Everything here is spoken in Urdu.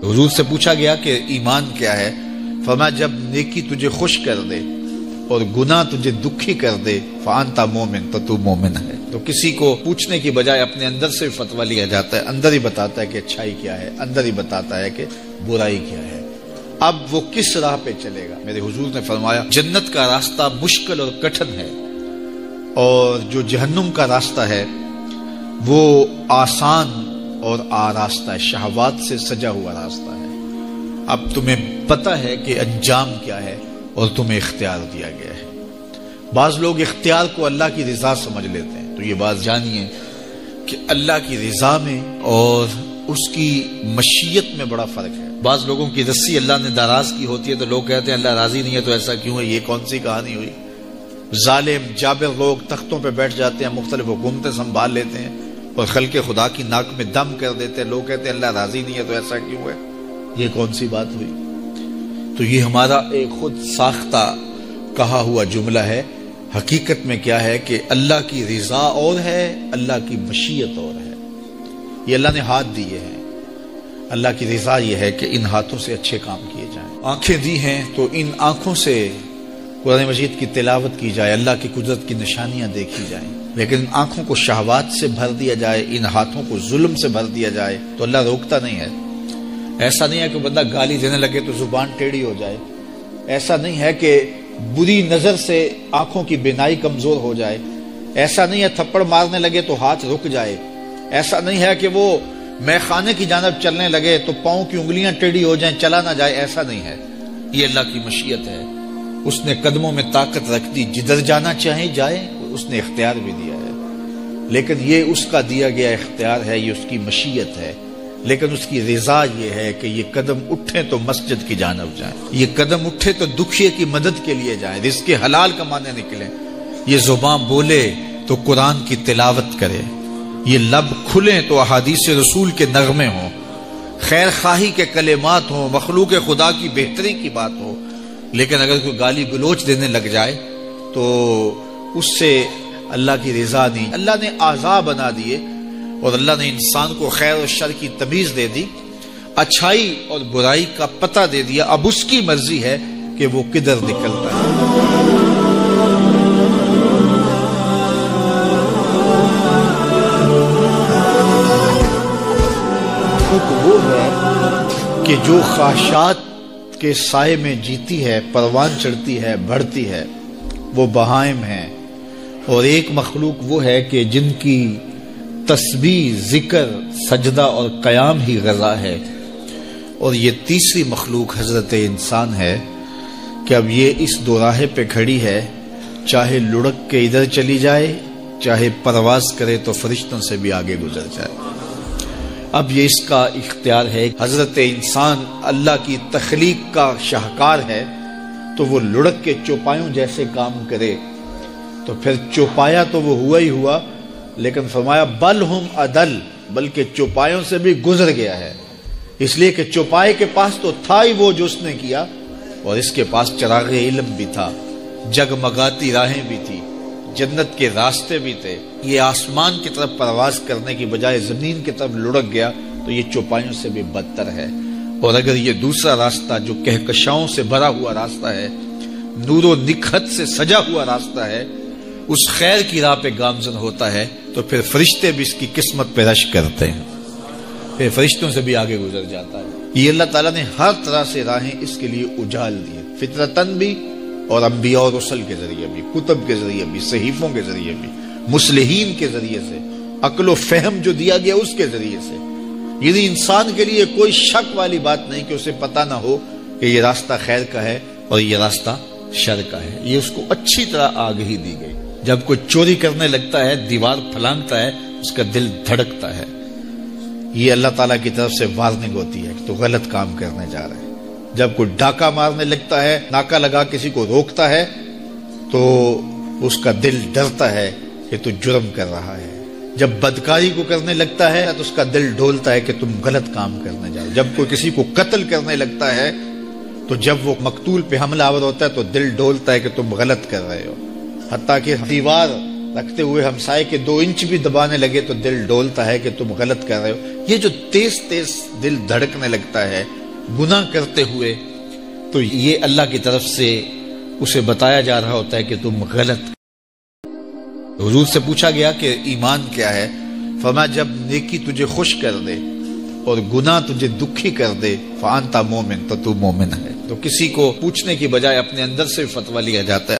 حضور سے پوچھا گیا کہ ایمان کیا ہے؟ فرمایا جب نیکی تجھے خوش کر دے اور گناہ تجھے دکھی کر دے فانت مومن، تو تو مومن ہے۔ تو کسی کو پوچھنے کی بجائے اپنے اندر سے فتویٰ لیا جاتا ہے، اندر ہی بتاتا ہے کہ اچھائی کیا ہے، اندر ہی بتاتا ہے کہ برائی کیا ہے۔ اب وہ کس راہ پہ چلے گا؟ میرے حضور نے فرمایا جنت کا راستہ مشکل اور کٹھن ہے، اور جو جہنم کا راستہ ہے وہ آسان اور آراستہ ہے، شہوات سے سجا ہوا راستہ ہے۔ اب تمہیں پتہ ہے کہ انجام کیا ہے اور تمہیں اختیار دیا گیا ہے۔ بعض لوگ اختیار کو اللہ کی رضا سمجھ لیتے ہیں، تو یہ بات جانیے کہ اللہ کی رضا میں اور اس کی مشیت میں بڑا فرق ہے۔ بعض لوگوں کی رسی اللہ نے دراز کی ہوتی ہے تو لوگ کہتے ہیں اللہ راضی نہیں ہے تو ایسا کیوں ہے، یہ کون سی کہانی ہوئی؟ ظالم جابر لوگ تختوں پہ بیٹھ جاتے ہیں، مختلف حکومتیں سنبھال لیتے ہیں اور خلق خدا کی ناک میں دم کر دیتے ہیں، لوگ کہتے ہیں اللہ راضی نہیں ہے تو ایسا کیوں ہے، یہ کون سی بات ہوئی؟ تو یہ ہمارا ایک خود ساختہ کہا ہوا جملہ ہے۔ حقیقت میں کیا ہے کہ اللہ کی رضا اور ہے، اللہ کی مشیت اور ہے۔ یہ اللہ نے ہاتھ دیے ہیں، اللہ کی رضا یہ ہے کہ ان ہاتھوں سے اچھے کام کیے جائیں۔ آنکھیں دی ہیں تو ان آنکھوں سے قرآن مجید کی تلاوت کی جائے، اللہ کی قدرت کی نشانیاں دیکھی جائیں، لیکن ان آنکھوں کو شہوات سے بھر دیا جائے، ان ہاتھوں کو ظلم سے بھر دیا جائے تو اللہ روکتا نہیں ہے۔ ایسا نہیں ہے کہ بندہ گالی دینے لگے تو زبان ٹیڑھی ہو جائے، ایسا نہیں ہے کہ بری نظر سے آنکھوں کی بینائی کمزور ہو جائے، ایسا نہیں ہے تھپڑ مارنے لگے تو ہاتھ رک جائے، ایسا نہیں ہے کہ وہ میں خانے کی جانب چلنے لگے تو پاؤں کی انگلیاں ٹیڑھی ہو جائیں، چلا نہ جائے، ایسا نہیں ہے۔ یہ اللہ کی مشیت ہے، اس نے قدموں میں طاقت رکھ دی، جدھر جانا چاہیں جائے، اس نے اختیار بھی دیا ہے، لیکن یہ اس کا دیا گیا اختیار ہے، یہ اس کی مشیت ہے، لیکن اس کی رضا یہ ہے کہ یہ قدم اٹھیں تو مسجد کی جانب جائیں، یہ قدم اٹھے تو دکھیے کی مدد کے لیے جائیں، رزق حلال کمانے نکلیں، یہ زبان بولے تو قرآن کی تلاوت کرے، یہ لب کھلیں تو احادیث رسول کے نغمے ہوں، خیر خواہی کے کلمات ہوں، مخلوق خدا کی بہتری کی بات ہو۔ لیکن اگر کوئی گالی گلوچ دینے لگ جائے تو اس سے اللہ کی رضا نہیں۔ اللہ نے اعضاء بنا دیے اور اللہ نے انسان کو خیر اور شر کی تمیز دے دی، اچھائی اور برائی کا پتہ دے دیا، اب اس کی مرضی ہے کہ وہ کدھر نکلتا ہے۔ وہ ہے کہ جو خواہشات کے سائے میں جیتی ہے، پروان چڑھتی ہے، بڑھتی ہے، وہ بہائم ہیں، اور ایک مخلوق وہ ہے کہ جن کی تسبیح، ذکر، سجدہ اور قیام ہی غذا ہے، اور یہ تیسری مخلوق حضرت انسان ہے کہ اب یہ اس دوراہے پہ کھڑی ہے، چاہے لڑک کے ادھر چلی جائے، چاہے پرواز کرے تو فرشتوں سے بھی آگے گزر جائے۔ اب یہ اس کا اختیار ہے۔ حضرت انسان اللہ کی تخلیق کا شاہکار ہے، تو وہ لڑک کے چوپایوں جیسے کام کرے تو پھر چوپایا تو وہ ہوا ہی ہوا، لیکن فرمایا بل ہم عدل، بلکہ چوپایوں سے بھی گزر گیا ہے، اس لیے کہ چوپائے کے پاس تو تھا ہی وہ جو اس نے کیا، اور اس کے پاس چراغ علم بھی تھا، جگمگاتی راہیں بھی تھی، جنت کے راستے بھی تھے۔ یہ آسمان کی طرف پرواز کرنے کی بجائے زمین کی طرف لڑک گیا تو یہ چوپایوں سے بھی بدتر ہے۔ اور اگر یہ دوسرا راستہ جو کہکشاؤں سے بھرا ہوا راستہ ہے، نور و نکھت سے سجا ہوا راستہ ہے، اس خیر کی راہ پہ گامزن ہوتا ہے تو پھر فرشتے بھی اس کی قسمت پہ رش کرتے ہیں، پھر فرشتوں سے بھی آگے گزر جاتا ہے۔ یہ اللہ تعالیٰ نے ہر طرح سے راہیں اس کے لیے اجال دی ہیں، فطرتاً بھی اور انبیاء اور رسل کے ذریعے بھی، کتب کے ذریعے بھی، صحیفوں کے ذریعے بھی، مصلحین کے ذریعے سے، عقل و فہم جو دیا گیا اس کے ذریعے سے۔ یعنی انسان کے لیے کوئی شک والی بات نہیں کہ اسے پتہ نہ ہو کہ یہ راستہ خیر کا ہے اور یہ راستہ شر کا ہے، یہ اس کو اچھی طرح آگہی دی گئی۔ جب کوئی چوری کرنے لگتا ہے، دیوار پھلانگتا ہے، اس کا دل دھڑکتا ہے، یہ اللہ تعالیٰ کی طرف سے وارننگ ہوتی ہے کہ تو غلط کام کرنے جا رہا ہے۔ جب کوئی ڈاکہ مارنے لگتا ہے، ناکہ لگا کسی کو روکتا ہے، تو اس کا دل ڈرتا ہے کہ تو جرم کر رہا ہے۔ جب بدکاری کو کرنے لگتا ہے تو اس کا دل ڈولتا ہے کہ تم غلط کام کرنے جا رہے ہو۔ جب کوئی کسی کو قتل کرنے لگتا ہے تو جب وہ مقتول پہ حملہ آور ہوتا ہے تو دل ڈولتا ہے کہ تم غلط کر رہے ہو۔ حتیٰ کہ دیوار رکھتے ہوئے ہمسائے کے 2 انچ بھی دبانے لگے تو دل ڈولتا ہے کہ تم غلط کر رہے ہو. یہ جو تیز تیز دل دھڑکنے لگتا ہے گناہ کرتے ہوئے، تو یہ اللہ کی طرف سے اسے بتایا جا رہا ہوتا ہے کہ تم غلط. حضور سے پوچھا گیا کہ ایمان کیا ہے؟ فرمایا جب نیکی تجھے خوش کر دے اور گناہ تجھے دکھی کر دے فانتا مومن، تو تو مومن ہے. تو کسی کو پوچھنے کی بجائے اپنے اندر سے فتویٰ لیا جاتا ہے.